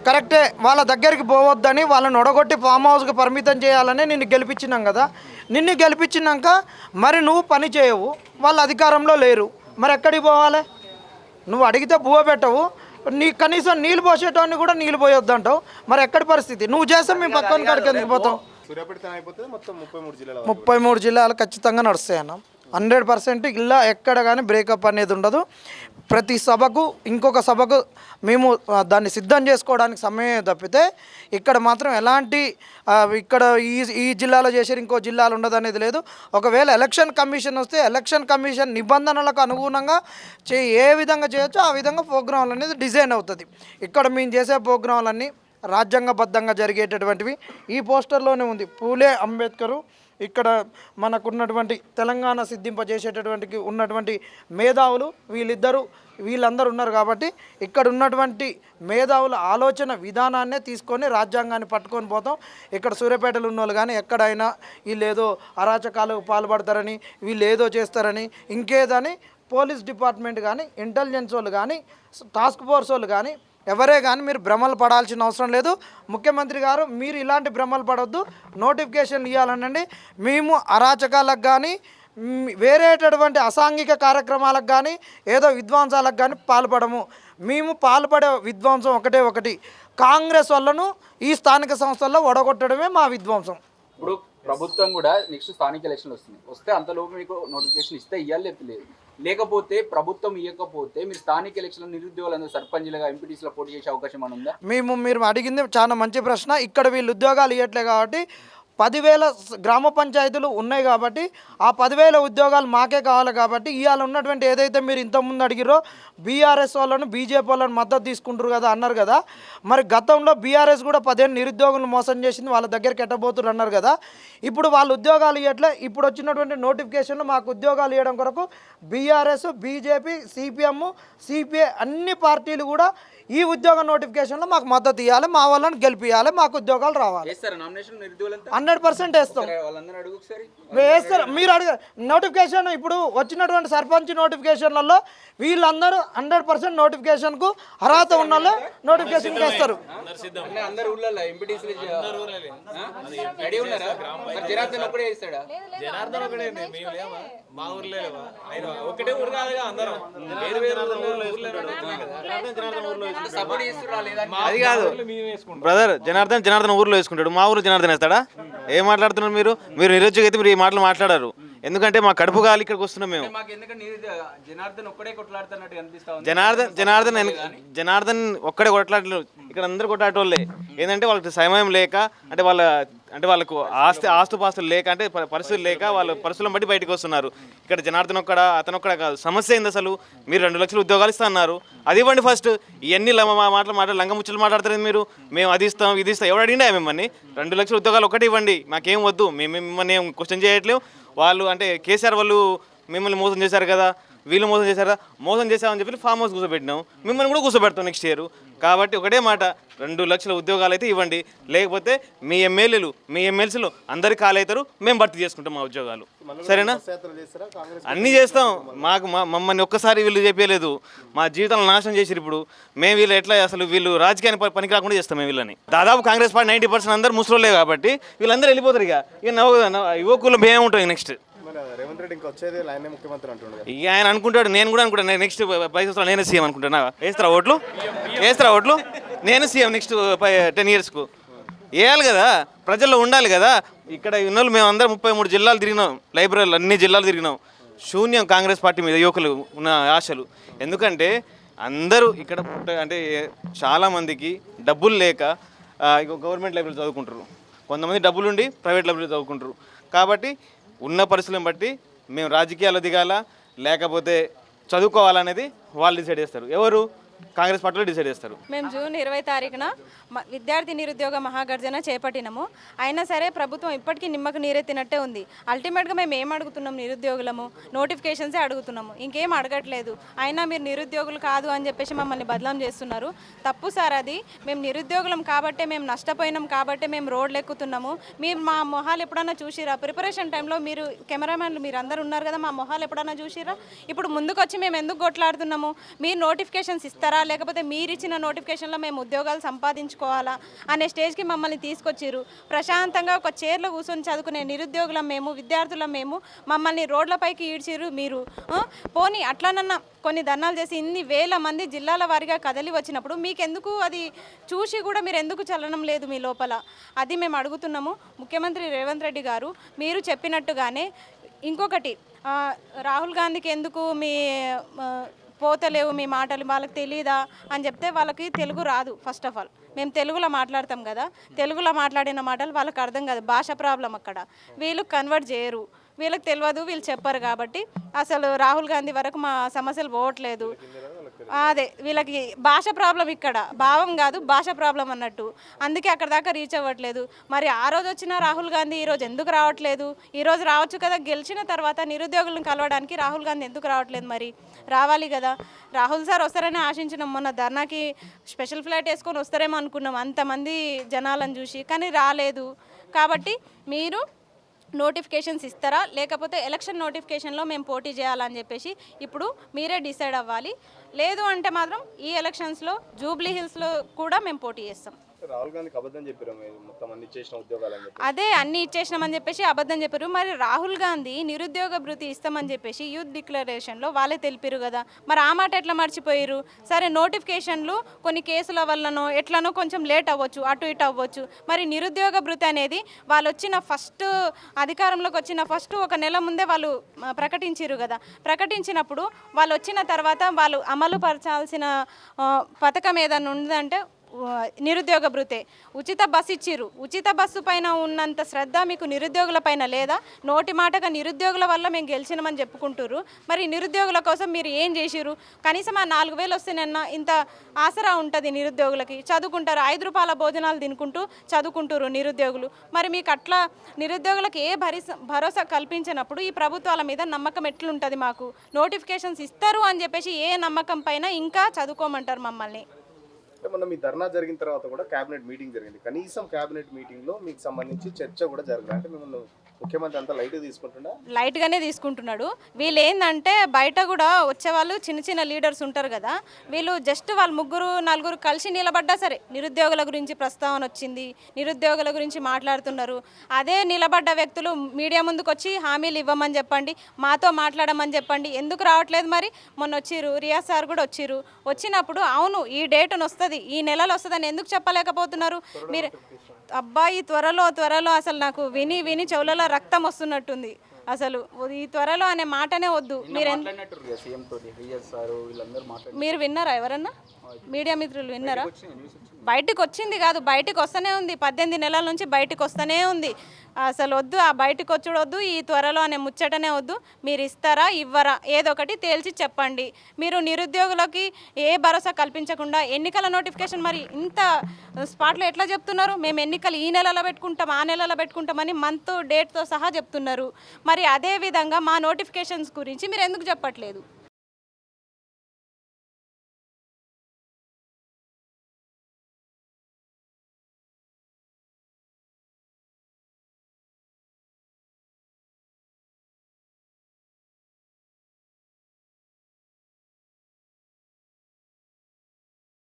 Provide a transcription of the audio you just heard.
కరెక్టే, వాళ్ళ దగ్గరికి పోవద్దని వాళ్ళని ఒడగొట్టి ఫామ్ హౌస్కి పరిమితం చేయాలని నిన్ను గెలిపించినాం కదా. నిన్ను గెలిపించినాక మరి నువ్వు పని చేయవు, వాళ్ళు అధికారంలో లేరు, మరి ఎక్కడికి పోవాలి? నువ్వు అడిగితే బువ్వ పెట్టవు, నీ కనీసం నీళ్ళు పోసేటోని కూడా నీళ్ళు పోయొద్దంటావు, మరి ఎక్కడి పరిస్థితి? నువ్వు చేస్తే మేము పక్కన కాడికి ఎందుకు పోతాం? 33 జిల్లాలు ఖచ్చితంగా నడుస్తాయన్న. 100% ఇలా ఎక్కడ కానీ బ్రేకప్ అనేది ఉండదు. ప్రతి సభకు ఇంకొక సభకు మేము దాన్ని సిద్ధం చేసుకోవడానికి సమయం తప్పితే ఇక్కడ మాత్రం ఎలాంటి ఇక్కడ ఈ జిల్లాలో చేసారు ఇంకో జిల్లాలో ఉండదు అనేది లేదు. ఒకవేళ ఎలక్షన్ కమిషన్ వస్తే ఎలక్షన్ కమిషన్ నిబంధనలకు అనుగుణంగా ఏ విధంగా చేయొచ్చో ఆ విధంగా ప్రోగ్రాంలు అనేది డిజైన్ అవుతుంది. ఇక్కడ మేము చేసే ప్రోగ్రాంలన్నీ రాజ్యాంగబద్ధంగా జరిగేటటువంటివి. ఈ పోస్టర్లోనే ఉంది పూలే అంబేద్కరు ఇక్కడ మనకున్నటువంటి తెలంగాణ సిద్ధింపజేసేటటువంటి ఉన్నటువంటి మేధావులు వీళ్ళందరూ ఉన్నారు. కాబట్టి ఇక్కడ ఉన్నటువంటి మేధావుల ఆలోచన విధానాన్నే తీసుకొని రాజ్యాంగాన్ని పట్టుకొని పోతాం. ఇక్కడ సూర్యాపేటలో ఉన్న వాళ్ళు కానీ ఎక్కడైనా వీళ్ళు ఏదో అరాచకాలకు పాల్పడతారని, వీళ్ళు ఏదో చేస్తారని, ఇంకేదని పోలీస్ డిపార్ట్మెంట్ కానీ, ఇంటెలిజెన్స్ వాళ్ళు కానీ, టాస్క్ ఫోర్స్ వాళ్ళు కానీ ఎవరే కానీ మీరు భ్రమలు పడాల్సిన అవసరం లేదు. ముఖ్యమంత్రి గారు మీరు ఇలాంటి భ్రమలు పడవద్దు, నోటిఫికేషన్లు ఇవ్వాలనండి. మేము అరాచకాలకు కానీ వేరేటటువంటి అసాంఘిక కార్యక్రమాలకు కానీ ఏదో విధ్వంసాలకు కానీ పాల్పడము. మేము పాల్పడే విధ్వంసం ఒకటి కాంగ్రెస్ వాళ్ళను ఈ స్థానిక సంస్థల్లో ఒడగొట్టడమే మా విధ్వంసం. ఇప్పుడు ప్రభుత్వం కూడా నెక్స్ట్ స్థానిక ఎలక్షన్లు వస్తే అంతలోపు మీకు నోటిఫికేషన్ ఇస్తే ఇవ్వాలి లేకపోతే ప్రభుత్వం ఇవ్వకపోతే మీరు స్థానిక ఎలక్షన్లో నిరుద్యోగులందరూ సర్పంచ్లుగా ఎంపీటీసీలో పోటీ చేసే అవకాశం ఏమైనా ఉందా? మీరు అడిగింది చాలా మంచి ప్రశ్న. ఇక్కడ వీళ్ళు ఉద్యోగాలు ఇవ్వట్లే కాబట్టి 10,000 గ్రామ పంచాయతీలు ఉన్నాయి కాబట్టి ఆ 10,000 ఉద్యోగాలు మాకే కావాలి కాబట్టి ఇవాళ ఉన్నటువంటి ఏదైతే మీరు ఇంతకుముందు అడిగిరో బీఆర్ఎస్ వాళ్ళను బీజేపీ వాళ్ళని మద్దతు తీసుకుంటారు కదా అన్నారు కదా. మరి గతంలో బీఆర్ఎస్ కూడా 15 నిరుద్యోగులను మోసం చేసింది, వాళ్ళ దగ్గరికి ఎట్టబోతున్నారు అన్నారు కదా. ఇప్పుడు వాళ్ళు ఉద్యోగాలు ఇవ్వట్లే. ఇప్పుడు వచ్చినటువంటి నోటిఫికేషన్లు మాకు ఉద్యోగాలు ఇవ్వడం కొరకు బీఆర్ఎస్, బీజేపీ, సిపిఎం, సిపిఐ అన్ని పార్టీలు కూడా ఈ ఉద్యోగ నోటిఫికేషన్లో మాకు మద్దతు ఇవ్వాలి, మా వాళ్ళని గెలిపియాలి, మాకు ఉద్యోగాలు రావాలి. 100% వేస్తాం. వేస్తారు. మీరు నోటిఫికేషన్ ఇప్పుడు వచ్చినటువంటి సర్పంచ్ నోటిఫికేషన్లలో వీళ్ళందరూ 100% నోటిఫికేషన్కు అర్హత ఉన్న వాళ్ళు నోటిఫికేషన్ వేస్తారు. అది కాదు బ్రదర్, జనార్దన్ ఊర్లో వేసుకుంటాడు, మా ఊరు జనార్దన్ వేస్తాడా? ఏం మాట్లాడుతున్నారు మీరు? నిరుద్యోగ అయితే మీరు ఈ మాటలు మాట్లాడారు. ఎందుకంటే మా కడుపు గాలి ఇక్కడికి వస్తున్నాం మేము. జనార్దన్ ఒక్కడే కొట్లాడలేదు, ఇక్కడ అందరు కొట్లాడేటోళ్ళే. ఏంటంటే వాళ్ళకి సమయం లేక, అంటే వాళ్ళకు ఆస్తుపాస్తులు లేక, అంటే పరిస్థితులు లేక వాళ్ళ పరిస్థితులను బట్టి బయటకు వస్తున్నారు. ఇక్కడ జనార్దన్ అతనొక్కడా కాదు. సమస్య ఏంది అసలు? మీరు 2 లక్షలు ఉద్యోగాలు ఇస్తా అన్నారు, అది ఇవ్వండి ఫస్ట్. ఇవన్నీ లంగముచ్చలు మాట్లాడతారు మీరు. మేము అది ఇస్తాం ఇది ఇస్తాం. ఎవరు అడిగినా మిమ్మల్ని 2 లక్షల ఉద్యోగాలు ఒకటి ఇవ్వండి, మాకేం వద్దు. మేము మిమ్మల్ని ఏం క్వశ్చన్ చేయట్లేము. వాళ్ళు అంటే కేసీఆర్ వాళ్ళు మిమ్మల్ని మోసం చేశారు కదా, వీళ్ళు మోసం చేశారు కదా. మోసం చేశామని చెప్పి ఫామ్ హౌస్ కూర్చోబెట్టినాం, మిమ్మల్ని కూడా కూర్చోబెడతాం నెక్స్ట్ ఇయర్. కాబట్టి ఒకటే మాట, 2 లక్షల ఉద్యోగాలు అయితే ఇవ్వండి, లేకపోతే మీ ఎమ్మెల్యేలు మీ ఎమ్మెల్సీలు అందరికి ఖాళీ అవుతారు, మేము భర్తీ చేసుకుంటాం మా ఉద్యోగాలు. సరేనా? అన్నీ చేస్తాం. మమ్మల్ని ఒక్కసారి వీళ్ళు చెప్పలేదు, మా జీవితాలను నాశనం చేసిరు. ఇప్పుడు మేము వీళ్ళు ఎట్లా అసలు వీళ్ళు రాజకీయాన్ని పనికి రాకుండా చేస్తాం మేము వీళ్ళని. దాదాపు కాంగ్రెస్ పార్టీ 90% అందరూ ముసలోళ్ళే కాబట్టి వీళ్ళందరూ వెళ్ళిపోతారు. ఇక యువకులు మేము ఉంటాం నెక్స్ట్. ఇక ఆయన అనుకుంటాడు, నేను కూడా అనుకుంటాను నెక్స్ట్ 5 సంవత్సరాలు నేనే సీఎం అనుకుంటున్నా. వేస్తారా ఓట్లు? నేను సీఎం నెక్స్ట్ 10 ఇయర్స్కు వేయాలి కదా, ప్రజల్లో ఉండాలి కదా. ఇక్కడ ఉన్న వాళ్ళు మేము అందరం 33 జిల్లాలు తిరిగినాం, లైబ్రరీలు అన్ని జిల్లాలు తిరిగినాం. శూన్యం కాంగ్రెస్ పార్టీ మీద యువకులు ఉన్న ఆశలు. ఎందుకంటే అందరూ ఇక్కడ అంటే చాలామందికి డబ్బులు లేక గవర్నమెంట్ లైబ్రరీ చదువుకుంటారు, కొంతమంది డబ్బులుండి ప్రైవేట్ లైబ్రరీ చదువుకుంటారు. కాబట్టి ఉన్న పరిస్థితులను బట్టి మేము రాజకీయాలు దిగాల లేకపోతే చదువుకోవాలనేది వాళ్ళు డిసైడ్ చేస్తారు. ఎవరు? కాంగ్రెస్ పార్టీలో డిసైడ్ చేస్తారు. మేము జూన్ 20 తారీఖున విద్యార్థి నిరుద్యోగ మహాగర్జన చేపట్టినాము. అయినా సరే ప్రభుత్వం ఇప్పటికీ నిమ్మకు నీరెత్తినట్టే ఉంది. అల్టిమేట్గా మేము ఏం అడుగుతున్నాం? నిరుద్యోగులము నోటిఫికేషన్సే అడుగుతున్నాము, ఇంకేం అడగట్లేదు. అయినా మీరు నిరుద్యోగులు కాదు అని చెప్పేసి మమ్మల్ని బదలాం చేస్తున్నారు. తప్పు సార్ అది. మేము నిరుద్యోగులం కాబట్టే, మేము నష్టపోయినాం కాబట్టే మేము రోడ్లు ఎక్కుతున్నాము. మీరు మా మొహాలు ఎప్పుడన్నా చూసిరా? ప్రిపరేషన్ టైంలో మీరు కెమెరామెన్లు మీరు అందరు ఉన్నారు కదా, మా మొహాలు ఎప్పుడన్నా చూసిరా? ఇప్పుడు ముందుకు వచ్చి మేము ఎందుకు కొట్లాడుతున్నాము? మీరు నోటిఫికేషన్స్ ఇస్తారు ఇస్తారా లేకపోతే మీరు ఇచ్చిన నోటిఫికేషన్లో మేము ఉద్యోగాలు సంపాదించుకోవాలా అనే స్టేజ్కి మమ్మల్ని తీసుకొచ్చిర్రు. ప్రశాంతంగా ఒక చైర్లో కూర్చొని చదువుకునే నిరుద్యోగులం మేము, విద్యార్థులం మేము, మమ్మల్ని రోడ్లపైకి ఈడ్చిర్రు మీరు. పోనీ అట్లనన్నా కొన్ని ధర్నాలు చేసి ఇన్ని వేల మంది జిల్లాల వారీగా కదలి వచ్చినప్పుడు మీకెందుకు అది చూసి కూడా మీరు ఎందుకు చలనం లేదు మీ లోపల? అది మేము అడుగుతున్నాము. ముఖ్యమంత్రి రేవంత్ రెడ్డి గారు మీరు చెప్పినట్టుగానే ఇంకొకటి, రాహుల్ గాంధీకి ఎందుకు మీ పోతలేవు మీ మాటలు, వాళ్ళకి తెలీదా అని చెప్తే వాళ్ళకి తెలుగు రాదు. ఫస్ట్ ఆఫ్ ఆల్ మేము తెలుగులో మాట్లాడతాం కదా, తెలుగులో మాట్లాడిన మాటలు వాళ్ళకి అర్థం కాదు, భాష ప్రాబ్లం అక్కడ. వీళ్ళు కన్వర్ట్ చేయరు, వీళ్ళకి తెలియదు, వీళ్ళు చెప్పరు. కాబట్టి అసలు రాహుల్ గాంధీ వరకు మా సమస్యలు పోవట్లేదు. అదే వీళ్ళకి భాష ప్రాబ్లం, ఇక్కడ భావం కాదు భాష ప్రాబ్లం అన్నట్టు. అందుకే అక్కడ దాకా రీచ్ అవ్వట్లేదు. మరి ఆ రోజు వచ్చిన రాహుల్ గాంధీ ఈరోజు ఎందుకు రావట్లేదు? ఈరోజు రావచ్చు కదా, గెలిచిన తర్వాత నిరుద్యోగులను కలవడానికి రాహుల్ గాంధీ ఎందుకు రావట్లేదు? మరి రావాలి కదా. రాహుల్ సార్ వస్తారని ఆశించినాం. మొన్న ధర్నాకి స్పెషల్ ఫ్లైట్ వేసుకొని వస్తారేమో అనుకున్నాం అంతమంది జనాలను చూసి, కానీ రాలేదు. కాబట్టి మీరు నోటిఫికేషన్స్ ఇస్తారా లేకపోతే ఎలక్షన్ నోటిఫికేషన్లో మేము పోటీ చేయాలని చెప్పేసి ఇప్పుడు మీరే డిసైడ్ అవ్వాలి. లేదు అంటే మాత్రం ఈ ఎలక్షన్స్లో జూబ్లీ హిల్స్లో కూడా మేము పోటీ చేస్తాం. రాహుల్ గాంధీకి అబద్ధం చెప్పారు మొత్తం అన్ని ఇచ్చేసిన ఉద్యోగాలు అని చెప్పి. అదే అన్ని ఇచ్చేసినామని చెప్పేసి అబద్ధం చెప్పారు. మరి రాహుల్ గాంధీ నిరుద్యోగ భృతి ఇస్తామని చెప్పేసి యూత్ డిక్లరేషన్లో వాళ్ళే తెలిపారు కదా, మరి ఆ మాట ఎట్లా మర్చిపోయారు? సరే నోటిఫికేషన్లు కొన్ని కేసుల వల్లనో ఎట్లనో కొంచెం లేట్ అవ్వచ్చు, అటు ఇటు అవ్వచ్చు. మరి నిరుద్యోగ భృతి అనేది వాళ్ళు వచ్చిన ఫస్ట్ అధికారంలోకి వచ్చిన ఫస్ట్ ఒక నెల ముందే వాళ్ళు ప్రకటించారు కదా. ప్రకటించినప్పుడు వాళ్ళు వచ్చిన తర్వాత వాళ్ళు అమలు పరచాల్సిన పథకం ఏదైనా ఉందంటే నిరుద్యోగ భృతే. ఉచిత బస్సు ఇచ్చిర్రు, ఉచిత బస్సు పైన ఉన్నంత శ్రద్ధ మీకు నిరుద్యోగుల పైన లేదా? నోటి మాటగా నిరుద్యోగుల వల్ల మేము గెలిచినామని చెప్పుకుంటుర్రు. మరి నిరుద్యోగుల కోసం మీరు ఏం చేసిర్రు? కనీసం ఆ 4,000 వస్తేనన్నా ఇంత ఆసరా ఉంటుంది నిరుద్యోగులకి, చదువుకుంటారు. 5 రూపాయల భోజనాలు తినుకుంటూ చదువుకుంటారు నిరుద్యోగులు. మరి మీకు అట్లా నిరుద్యోగులకు ఏ భరోసా కల్పించినప్పుడు ఈ ప్రభుత్వాల మీద నమ్మకం ఎట్లుంటుంది మాకు? నోటిఫికేషన్స్ ఇస్తారు అని చెప్పేసి ఏ నమ్మకం పైన ఇంకా చదువుకోమంటారు మమ్మల్ని? మొన్న మీ ధర్నా జరిగిన తర్వాత కూడా కేబినెట్ మీటింగ్ జరిగింది. కనీసం కేబినెట్ మీటింగ్లో మీకు సంబంధించి చర్చ కూడా జరగదు. అంటే మిమ్మల్ని ముఖ్యమంత్రి అంతా లైట్గా తీసుకుంటున్నా? లైట్గానే తీసుకుంటున్నాడు. వీళ్ళు ఏంటంటే బయట కూడా వచ్చేవాళ్ళు చిన్న చిన్న లీడర్స్ ఉంటారు కదా, వీళ్ళు జస్ట్ వాళ్ళు 3-4 కలిసి నిలబడ్డా సరే నిరుద్యోగుల గురించి ప్రస్తావన వచ్చింది, నిరుద్యోగుల గురించి మాట్లాడుతున్నారు. అదే నిలబడ్డ వ్యక్తులు మీడియా ముందుకు వచ్చి హామీలు ఇవ్వమని చెప్పండి, మాతో మాట్లాడమని చెప్పండి. ఎందుకు రావట్లేదు? మరి మొన్న వచ్చిర్రు, రియాజ్ సార్ కూడా వచ్చిర్రు. వచ్చినప్పుడు అవును ఈ డేట్ను వస్తుంది, ఈ నెలలో వస్తుందని ఎందుకు చెప్పలేకపోతున్నారు మీరు? అబ్బాయి త్వరలో అసలు నాకు విని చెవులలో రక్తం వస్తున్నట్టుంది. అసలు ఈ త్వరలో అనే మాటనే వద్దు. మీరు విన్నారా? ఎవరన్నా మీడియా మిత్రులు విన్నారా? బయటకు వచ్చింది కాదు, బయటకు వస్తూనే ఉంది. 18 నెలల నుంచి బయటకు వస్తూనే ఉంది. అసలు వద్దు, ఆ బయటకు వచ్చుడు వద్దు, ఈ త్వరలో అనే ముచ్చటనే వద్దు. మీరు ఇస్తారా ఇవ్వరా ఏదో ఒకటి తేల్చి చెప్పండి. మీరు నిరుద్యోగులకి ఏ భరోసా కల్పించకుండా ఎన్నికల నోటిఫికేషన్ మరి ఇంత స్పాట్లో ఎట్లా చెప్తున్నారు? మేము ఎన్నికలు ఈ నెలలో పెట్టుకుంటాం, ఆ నెలలో పెట్టుకుంటామని మంత్ డేట్తో సహా చెప్తున్నారు. మరి అదే విధంగా మా నోటిఫికేషన్స్ గురించి మీరు ఎందుకు చెప్పట్లేదు?